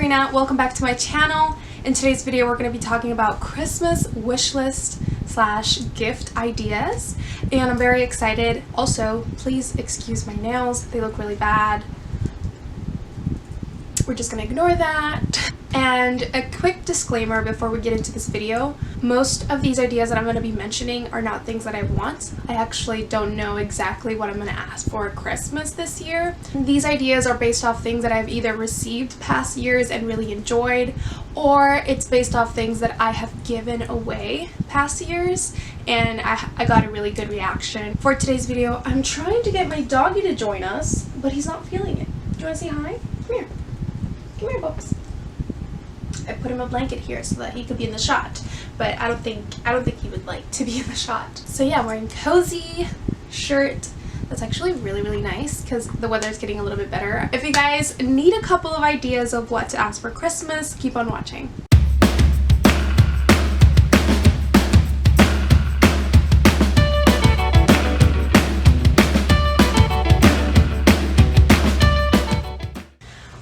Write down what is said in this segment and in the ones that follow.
Karina. Welcome back to my channel. In today's video, we're going to be talking about Christmas wish list / gift ideas, and I'm very excited. Also, please excuse my nails. They look really bad. We're just going to ignore that. And a quick disclaimer before we get into this video. Most of these ideas that I'm going to be mentioning are not things that I want. I actually don't know exactly what I'm going to ask for Christmas this year. These ideas are based off things that I've either received past years and really enjoyed, or it's based off things that I have given away past years and I got a really good reaction. For today's video, I'm trying to get my doggy to join us, but he's not feeling it. Do you want to say hi? Come here. Come here, Bubbles. I put him a blanket here so that he could be in the shot, but I don't think he would like to be in the shot. So yeah, I'm wearing cozy shirt. That's actually really nice because the weather's getting a little bit better. If you guys need a couple of ideas of what to ask for Christmas, keep on watching.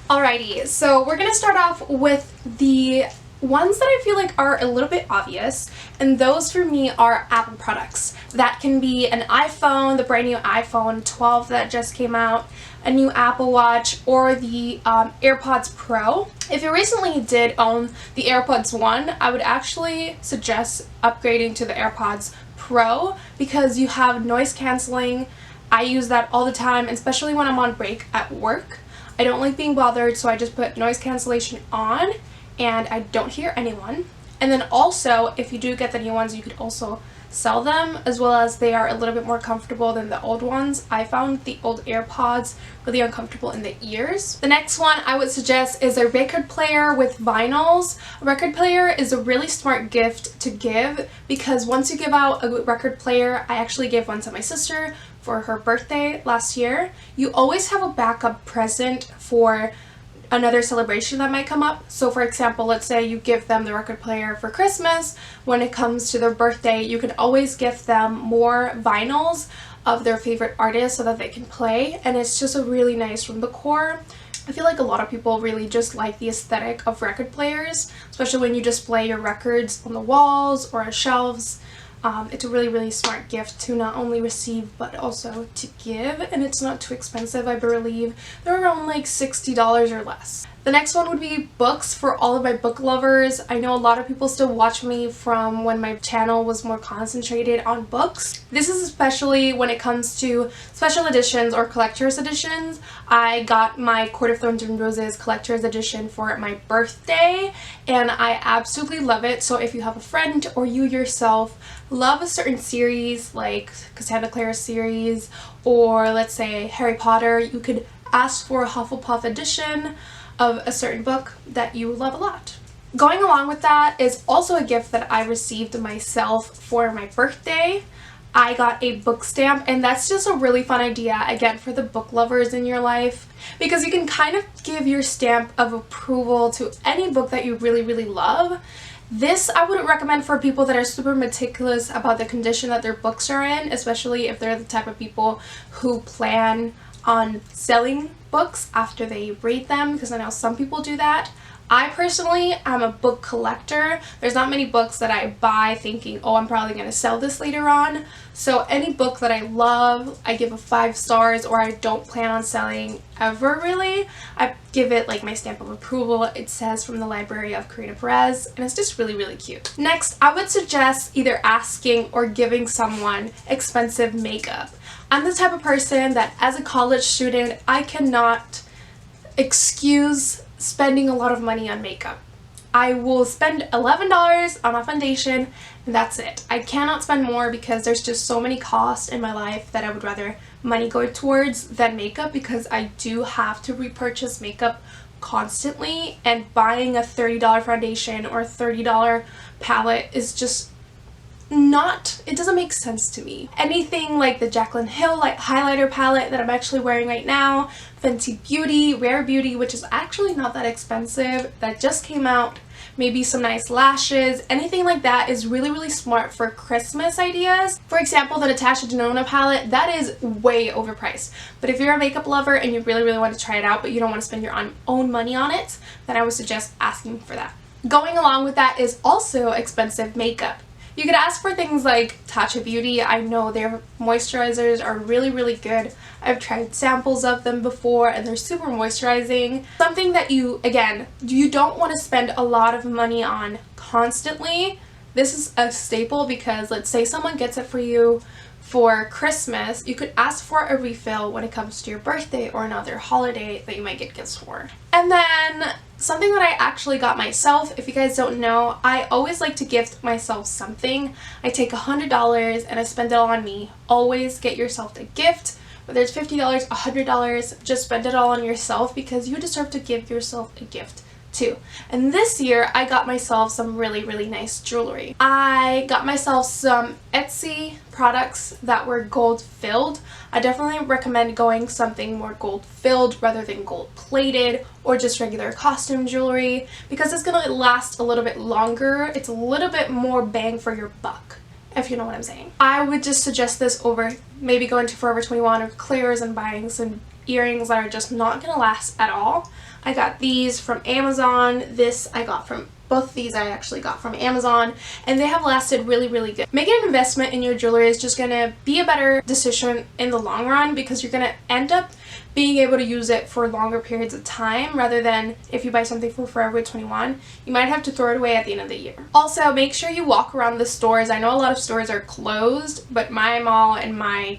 Alrighty, so we're gonna start off with the ones that I feel like are a little bit obvious, and those for me are Apple products. That can be an iPhone, the brand new iPhone 12 that just came out, a new Apple Watch, or the AirPods Pro. If you recently did own the AirPods 1, I would actually suggest upgrading to the AirPods Pro because you have noise canceling. I use that all the time, especially when I'm on break at work. I don't like being bothered, so I just put noise cancellation on and I don't hear anyone. And then also, if you do get the new ones, you could also sell them, as well as they are a little bit more comfortable than the old ones. I found the old AirPods really uncomfortable in the ears. The next one I would suggest is a record player with vinyls. A record player is a really smart gift to give because once you give out a record player, I actually gave one to my sister for her birthday last year, you always have a backup present for another celebration that might come up. So for example, let's say you give them the record player for Christmas. When it comes to their birthday, you can always gift them more vinyls of their favorite artists so that they can play, and it's just a really nice from the core. I feel like a lot of people really just like the aesthetic of record players, especially when you display your records on the walls or shelves. It's a really smart gift to not only receive but also to give, and it's not too expensive. I believe they're around like $60 or less. The next one would be books for all of my book lovers. I know a lot of people still watch me from when my channel was more concentrated on books. This is especially when it comes to special editions or collector's editions. I got my Court of Thorns and Roses collector's edition for my birthday and I absolutely love it. So if you have a friend or you yourself love a certain series like Cassandra Clare's series, or let's say Harry Potter, you could ask for a Hufflepuff edition of a certain book that you love a lot. Going along with that is also a gift that I received myself for my birthday. I got a book stamp, and that's just a really fun idea, again, for the book lovers in your life, because you can kind of give your stamp of approval to any book that you really love. This I would recommend for people that are super meticulous about the condition that their books are in, especially if they're the type of people who plan on selling books after they read them, because I know some people do that. I personally am a book collector. There's not many books that I buy thinking, oh, I'm probably going to sell this later on. So any book that I love, I give a 5 stars, or I don't plan on selling ever really. I give it like my stamp of approval. It says from the library of Karina.perezz, and it's just really cute. Next, I would suggest either asking or giving someone expensive makeup. I'm the type of person that as a college student, I cannot excuse spending a lot of money on makeup. I will spend $11 on a foundation and that's it. I cannot spend more because there's just so many costs in my life that I would rather money go towards than makeup, because I do have to repurchase makeup constantly, and buying a $30 foundation or $30 palette is just it doesn't make sense to me. Anything like the Jaclyn Hill like highlighter palette that I'm actually wearing right now, Fenty Beauty, Rare Beauty, which is actually not that expensive, that just came out, maybe some nice lashes, anything like that is really, really smart for Christmas ideas. For example, the Natasha Denona palette, that is way overpriced. But if you're a makeup lover and you really, really want to try it out, but you don't want to spend your own money on it, then I would suggest asking for that. Going along with that is also expensive makeup. You could ask for things like Tatcha Beauty. I know their moisturizers are really, really good. I've tried samples of them before and they're super moisturizing. Something that you don't want to spend a lot of money on constantly. This is a staple because let's say someone gets it for you for Christmas, you could ask for a refill when it comes to your birthday or another holiday that you might get gifts for. And then something that I actually got myself, if you guys don't know, I always like to gift myself something. I take $100 and I spend it all on me. Always get yourself a gift, whether it's $50, $100, just spend it all on yourself because you deserve to give yourself a gift too. And this year I got myself some really, really nice jewelry. I got myself some Etsy products that were gold filled. I definitely recommend going something more gold filled rather than gold plated or just regular costume jewelry because it's gonna last a little bit longer. It's a little bit more bang for your buck, if you know what I'm saying. I would just suggest this over maybe going to Forever 21 or Claire's and buying some earrings that are just not gonna last at all. I got these from Amazon. Both of these I actually got from Amazon, and they have lasted really, really good. Making an investment in your jewelry is just gonna be a better decision in the long run because you're gonna end up being able to use it for longer periods of time rather than if you buy something for Forever 21, you might have to throw it away at the end of the year. Also, make sure you walk around the stores. I know a lot of stores are closed, but my mall in my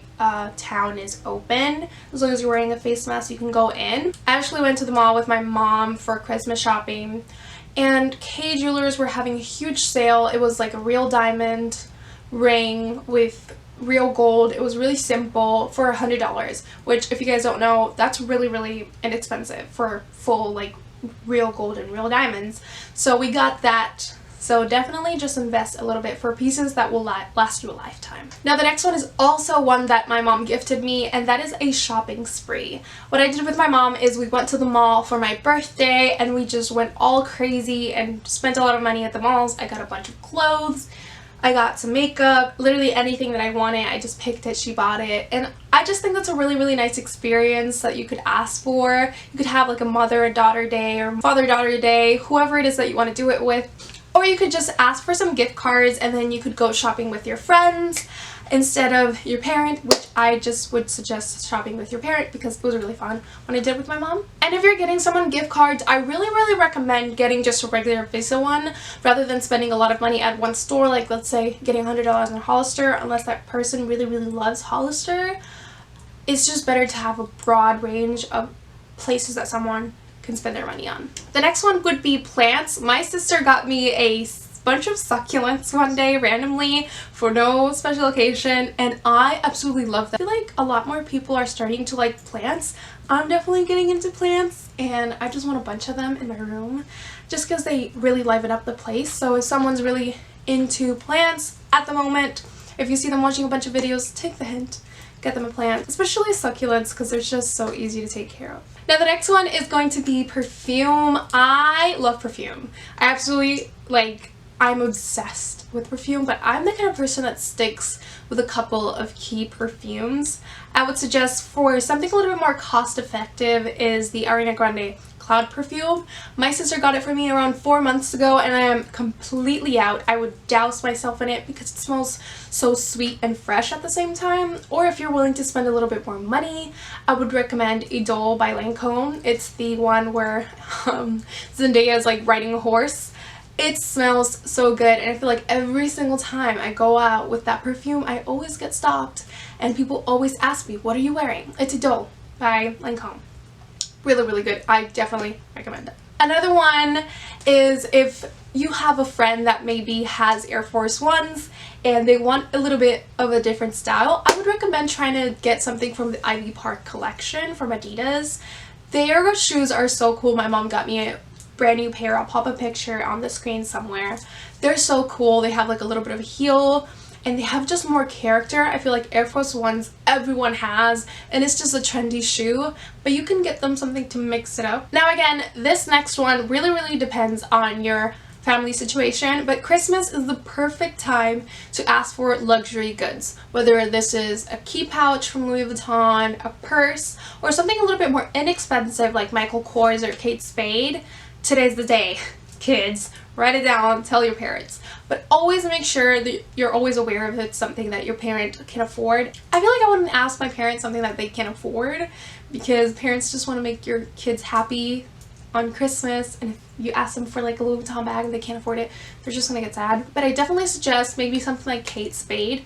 town is open. As long as you're wearing a face mask, you can go in. I actually went to the mall with my mom for Christmas shopping, and K Jewelers were having a huge sale. It was like a real diamond ring with real gold. It was really simple for $100, which if you guys don't know, that's really, really inexpensive for full like real gold and real diamonds. So we got that. So definitely just invest a little bit for pieces that will last you a lifetime. Now the next one is also one that my mom gifted me, and that is a shopping spree. What I did with my mom is we went to the mall for my birthday and we just went all crazy and spent a lot of money at the malls. I got a bunch of clothes. I got some makeup, literally anything that I wanted. I just picked it, she bought it, and I just think that's a really, really nice experience that you could ask for. You could have like a mother-daughter day or father-daughter day, whoever it is that you want to do it with. Or you could just ask for some gift cards and then you could go shopping with your friends instead of your parent, which I just would suggest shopping with your parent because it was really fun when I did with my mom. And if you're getting someone gift cards, I really, really recommend getting just a regular Visa one rather than spending a lot of money at one store, like let's say getting $100 in Hollister, unless that person really, really loves Hollister. It's just better to have a broad range of places that someone can spend their money on. The next one would be plants. My sister got me a bunch of succulents one day randomly for no special occasion, and I absolutely love them. I feel like a lot more people are starting to like plants. I'm definitely getting into plants and I just want a bunch of them in my room just because they really liven up the place. So if someone's really into plants at the moment, if you see them watching a bunch of videos, take the hint. Get them a plant, especially succulents because they're just so easy to take care of. Now the next one is going to be perfume. I love perfume. I absolutely I'm obsessed with perfume, but I'm the kind of person that sticks with a couple of key perfumes. I would suggest for something a little bit more cost effective is the Ariana Grande Cloud perfume. My sister got it for me around 4 months ago and I am completely out. I would douse myself in it because it smells so sweet and fresh at the same time. Or if you're willing to spend a little bit more money, I would recommend Idole by Lancome. It's the one where Zendaya is like riding a horse. It smells so good, and I feel like every single time I go out with that perfume, I always get stopped and people always ask me, what are you wearing? It's Idole by Lancome. Really, really good. I definitely recommend it. Another one is if you have a friend that maybe has Air Force Ones and they want a little bit of a different style, I would recommend trying to get something from the Ivy Park collection from Adidas. Their shoes are so cool. My mom got me a brand new pair. I'll pop a picture on the screen somewhere. They're so cool. They have like a little bit of a heel and they have just more character. I feel like Air Force Ones everyone has, and it's just a trendy shoe, but you can get them something to mix it up. Now again, this next one really depends on your family situation, but Christmas is the perfect time to ask for luxury goods. Whether this is a key pouch from Louis Vuitton, a purse, or something a little bit more inexpensive like Michael Kors or Kate Spade, today's the day. Kids, write it down, tell your parents. But always make sure that you're always aware if it's something that your parent can afford. I feel like I wouldn't ask my parents something that they can't afford, because parents just want to make your kids happy on Christmas, and if you ask them for like a Louis Vuitton bag and they can't afford it, they're just gonna get sad. But I definitely suggest maybe something like Kate Spade.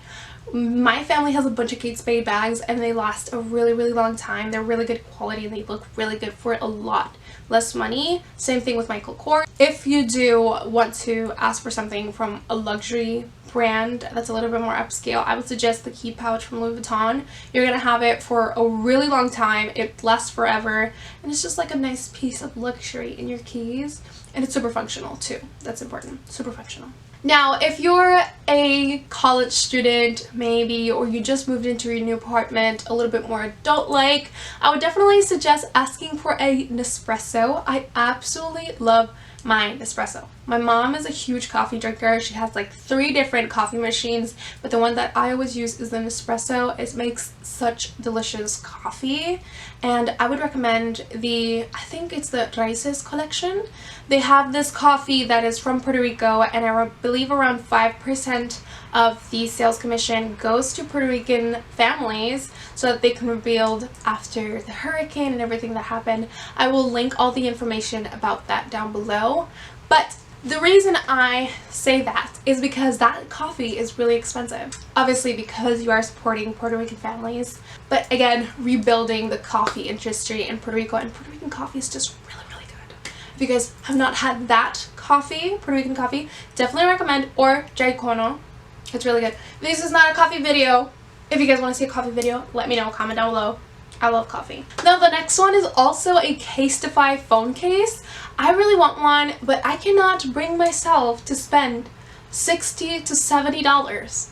My family has a bunch of Kate Spade bags and they last a really long time. They're really good quality and they look really good for a lot less money. Same thing with Michael Kors. If you do want to ask for something from a luxury brand that's a little bit more upscale, I would suggest the key pouch from Louis Vuitton. You're gonna have it for a really long time, it lasts forever, and it's just like a nice piece of luxury in your keys, and it's super functional too. That's important. Super functional. Now, if you're a college student maybe, or you just moved into your new apartment, a little bit more adult-like, I would definitely suggest asking for a Nespresso. I absolutely love my Nespresso. My mom is a huge coffee drinker. She has like 3 different coffee machines, but the one that I always use is the Nespresso. It makes such delicious coffee, and I would recommend I think it's the Raíces collection. They have this coffee that is from Puerto Rico, and I believe around 5% of the sales commission goes to Puerto Rican families so that they can rebuild after the hurricane and everything that happened. I will link all the information about that down below. But the reason I say that is because that coffee is really expensive. Obviously because you are supporting Puerto Rican families, but again, rebuilding the coffee industry in Puerto Rico, and Puerto Rican coffee is just really good. If you guys have not had that coffee, Puerto Rican coffee, definitely recommend, or Jaicono. It's really good. This is not a coffee video. If you guys want to see a coffee video, let me know, comment down below. I love coffee. Now the next one is also a Casetify phone case. I really want one, but I cannot bring myself to spend $60 to $70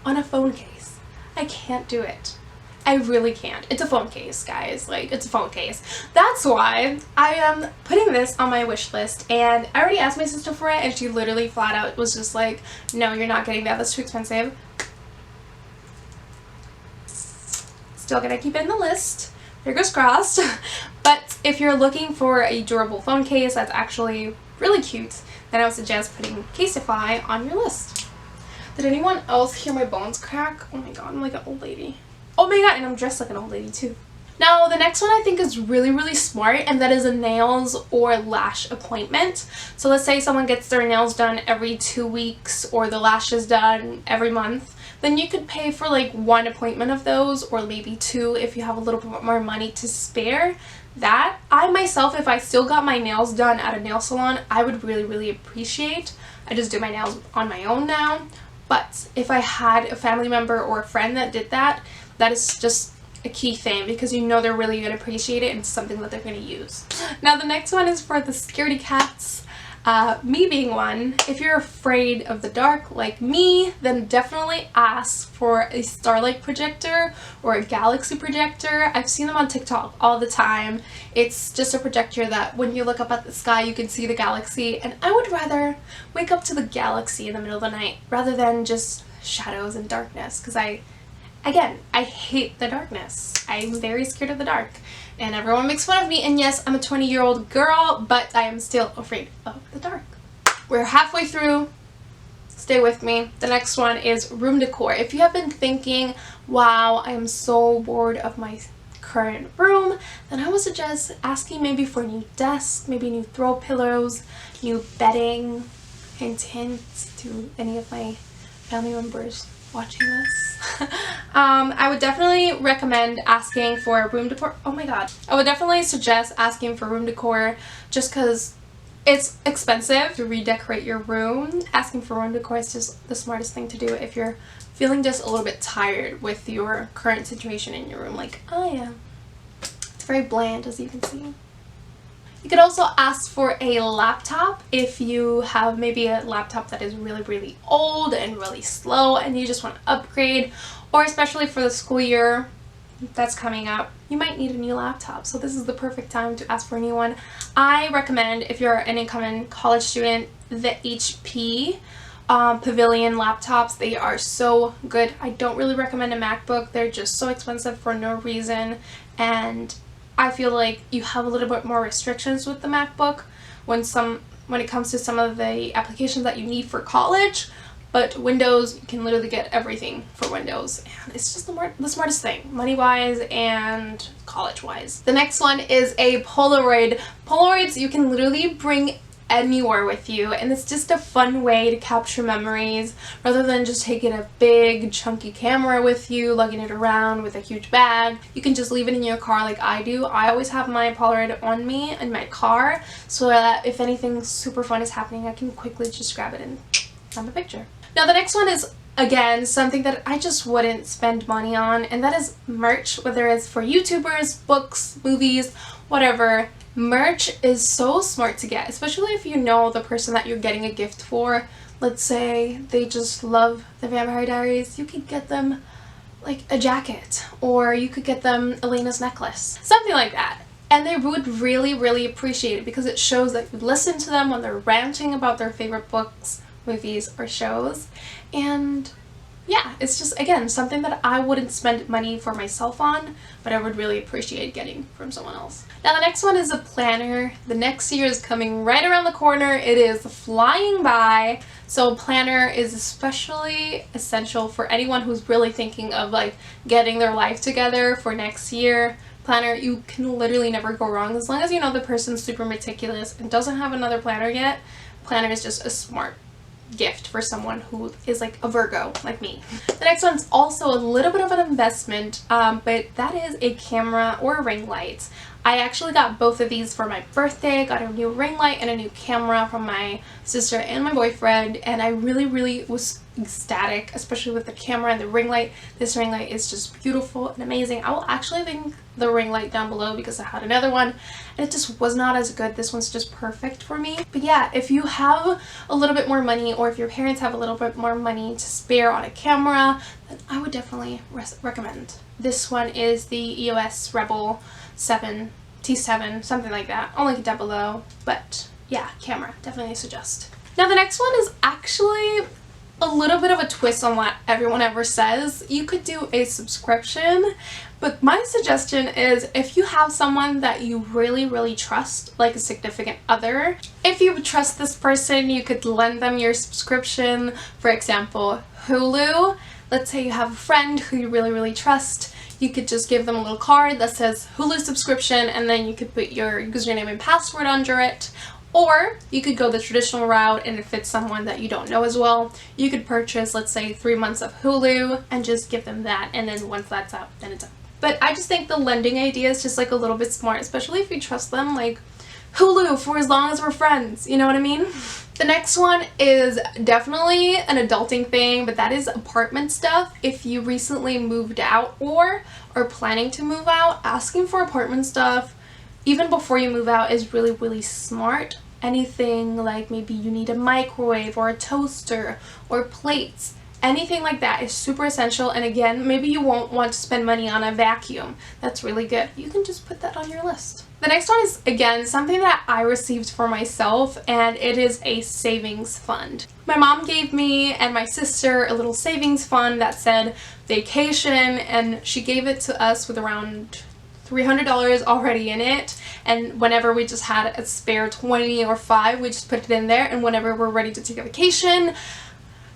on a phone case. I can't do it. I really can't. It's a phone case, guys. Like, it's a phone case. That's why I am putting this on my wish list, and I already asked my sister for it, and she literally flat out was just like, no, you're not getting that. That's too expensive. Still gonna keep it in the list. Fingers crossed. But if you're looking for a durable phone case that's actually really cute, then I would suggest putting Casetify on your list. Did anyone else hear my bones crack? Oh my god, I'm like an old lady. Oh my god, and I'm dressed like an old lady too. Now the next one I think is really smart, and that is a nails or lash appointment. So let's say someone gets their nails done every 2 weeks, or the lashes done every month. Then you could pay for like 1 appointment of those, or maybe 2 if you have a little bit more money to spare. That, I myself, if I still got my nails done at a nail salon, I would really appreciate. I just do my nails on my own now. But if I had a family member or a friend that did that, that is just a key thing, because you know they're really going to appreciate it and it's something that they're going to use. Now the next one is for the scaredy cats. Me being one, if you're afraid of the dark like me, then definitely ask for a starlight projector or a galaxy projector. I've seen them on TikTok all the time. It's just a projector that when you look up at the sky you can see the galaxy, and I would rather wake up to the galaxy in the middle of the night rather than just shadows and darkness, because I hate the darkness. I'm very scared of the dark, and everyone makes fun of me, and yes, I'm a 20-year-old girl, but I am still afraid of the dark. We're halfway through. Stay with me. The next one is room decor. If you have been thinking, wow, I am so bored of my current room, then I would suggest asking maybe for a new desk, maybe new throw pillows, new bedding. Hint, hint to any of my family members watching this. I would definitely recommend asking for room decor. Oh my god. I would definitely suggest asking for room decor, just because it's expensive to redecorate your room. Asking for room decor is just the smartest thing to do if you're feeling just a little bit tired with your current situation in your room, like I am. It's very bland, as you can see. You could also ask for a laptop if you have maybe a laptop that is really old and really slow and you just want to upgrade, or especially for the school year that's coming up, you might need a new laptop. So this is the perfect time to ask for a new one. I recommend, if you're an incoming college student, the HP Pavilion laptops. They are so good. I don't really recommend a MacBook. They're just so expensive for no reason, and I feel like you have a little bit more restrictions with the MacBook when it comes to some of the applications that you need for college. But Windows, you can literally get everything for Windows, and it's just the smartest thing, money-wise and college-wise. The next one is a Polaroid. Polaroids you can literally bring anywhere with you, and it's just a fun way to capture memories rather than just taking a big chunky camera with you, lugging it around with a huge bag. You can just leave it in your car like I do. I always have my Polaroid on me in my car so that if anything super fun is happening, I can quickly just grab it and snap a picture. Now the next one is, again, something that I just wouldn't spend money on, and that is merch, whether it's for YouTubers, books, movies, whatever. Merch is so smart to get, especially if you know the person that you're getting a gift for. Let's say they just love the Vampire Diaries. You could get them like a jacket, or you could get them Elena's necklace, something like that. And they would really appreciate it because it shows that you listen to them when they're ranting about their favorite books, movies, or shows. And yeah, it's just, again, something that I wouldn't spend money for myself on, but I would really appreciate getting from someone else. Now the next one is a planner. The next year is coming right around the corner. It is flying by. So a planner is especially essential for anyone who's really thinking of like getting their life together for next year. Planner, you can literally never go wrong as long as you know the person's super meticulous and doesn't have another planner yet. Planner is just a smart gift for someone who is like a Virgo like me. The next one's also a little bit of an investment, but that is a camera or a ring light. I actually got both of these for my birthday. Got a new ring light and a new camera from my sister and my boyfriend, and I really was ecstatic, especially with the camera and the ring light. This ring light is just beautiful and amazing. I will actually link the ring light down below because I had another one and it just was not as good. This one's just perfect for me. But yeah, if you have a little bit more money, or if your parents have a little bit more money to spare on a camera, then I would definitely recommend. This one is the EOS Rebel 7 T7, something like that. I'll link it down below. But yeah, camera, definitely suggest. Now the next one is actually a little bit of a twist on what everyone ever says. You could do a subscription, but my suggestion is if you have someone that you really trust, like a significant other, if you trust this person, you could lend them your subscription. For example, Hulu. Let's say you have a friend who you really trust. You could just give them a little card that says Hulu subscription, and then you could put your username and password under it. Or you could go the traditional route, and if it's someone that you don't know as well, you could purchase, let's say, 3 months of Hulu and just give them that, and then once that's up, then it's up. But I just think the lending idea is just like a little bit smart, especially if you trust them, like Hulu for as long as we're friends, you know what I mean? The next one is definitely an adulting thing, but that is apartment stuff. If you recently moved out or are planning to move out, asking for apartment stuff even before you move out is really smart. Anything like maybe you need a microwave or a toaster or plates, anything like that is super essential. And again, maybe you won't want to spend money on a vacuum. That's really good. You can just put that on your list. The next one is, again, something that I received for myself, and it is a savings fund. My mom gave me and my sister a little savings fund that said vacation, and she gave it to us with around $300 already in it, and whenever we just had a spare 20 or 5, we just put it in there, and whenever we're ready to take a vacation,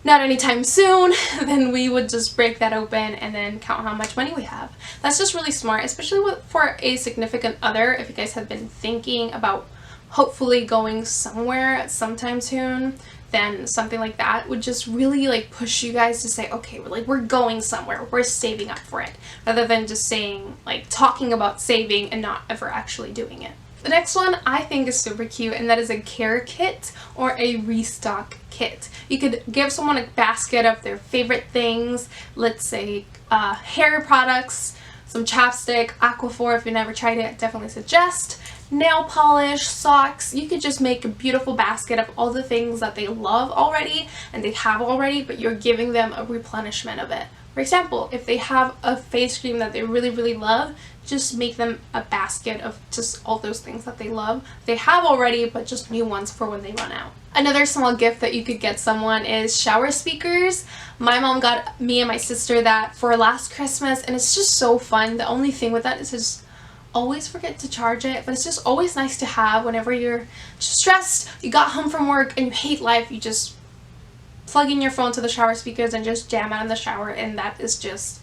not anytime soon, then we would just break that open and then count how much money we have. That's just really smart, especially for a significant other. If you guys have been thinking about hopefully going somewhere sometime soon, then something like that would just really like push you guys to say, okay, we're going somewhere, we're saving up for it, rather than just saying, like, talking about saving and not ever actually doing it. The next one I think is super cute, and that is a care kit or a restock kit. You could give someone a basket of their favorite things, let's say hair products, some chapstick, Aquaphor if you've never tried it, definitely suggest, nail polish, socks. You could just make a beautiful basket of all the things that they love already and they have already, but you're giving them a replenishment of it. For example, if they have a face cream that they really, really love, just make them a basket of just all those things that they love. They have already, but just new ones for when they run out. Another small gift that you could get someone is shower speakers. My mom got me and my sister that for last Christmas, and it's just so fun. The only thing with that is just always forget to charge it, but it's just always nice to have whenever you're stressed, you got home from work, and you hate life. You just plug in your phone to the shower speakers and just jam out in the shower, and that is just,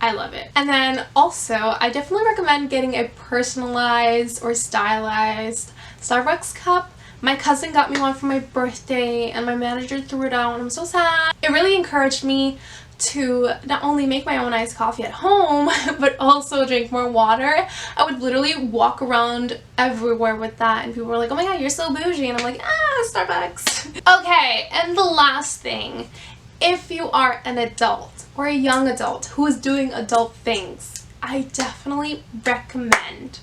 I love it. And then also, I definitely recommend getting a personalized or stylized Starbucks cup. My cousin got me one for my birthday and my manager threw it out and I'm so sad. It really encouraged me to not only make my own iced coffee at home, but also drink more water. I would literally walk around everywhere with that and people were like, oh my god, you're so bougie, and I'm like, ah, Starbucks. Okay, and the last thing, if you are an adult or a young adult who is doing adult things, I definitely recommend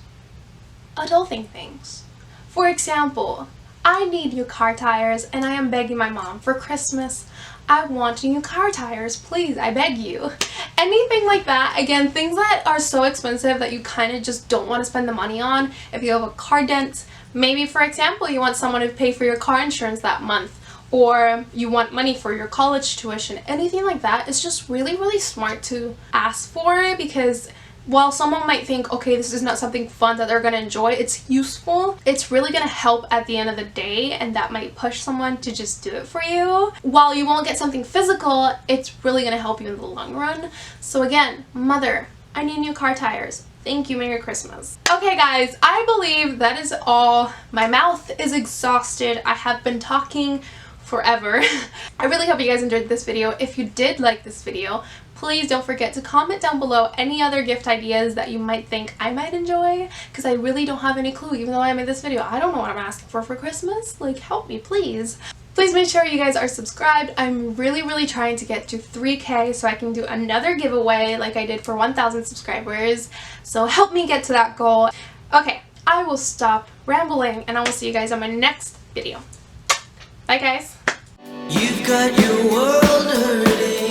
adulting things. For example, I need new car tires and I am begging my mom for Christmas, I want new car tires, please, I beg you. Anything like that. Again, things that are so expensive that you kind of just don't want to spend the money on. If you have a car dent, maybe for example you want someone to pay for your car insurance that month, or you want money for your college tuition, anything like that, it's just really, really smart to ask for it, because while someone might think, okay, this is not something fun that they're going to enjoy, it's useful. It's really going to help at the end of the day, and that might push someone to just do it for you. While you won't get something physical, it's really going to help you in the long run. So again, mother, I need new car tires. Thank you, Merry Christmas. Okay guys, I believe that is all. My mouth is exhausted. I have been talking forever. I really hope you guys enjoyed this video. If you did like this video, please don't forget to comment down below any other gift ideas that you might think I might enjoy, because I really don't have any clue. Even though I made this video, I don't know what I'm asking for Christmas. Like, help me, please. Please make sure you guys are subscribed. I'm really, really trying to get to 3K so I can do another giveaway like I did for 1,000 subscribers. So help me get to that goal. Okay, I will stop rambling and I will see you guys on my next video. Bye guys. You've got your world hurting.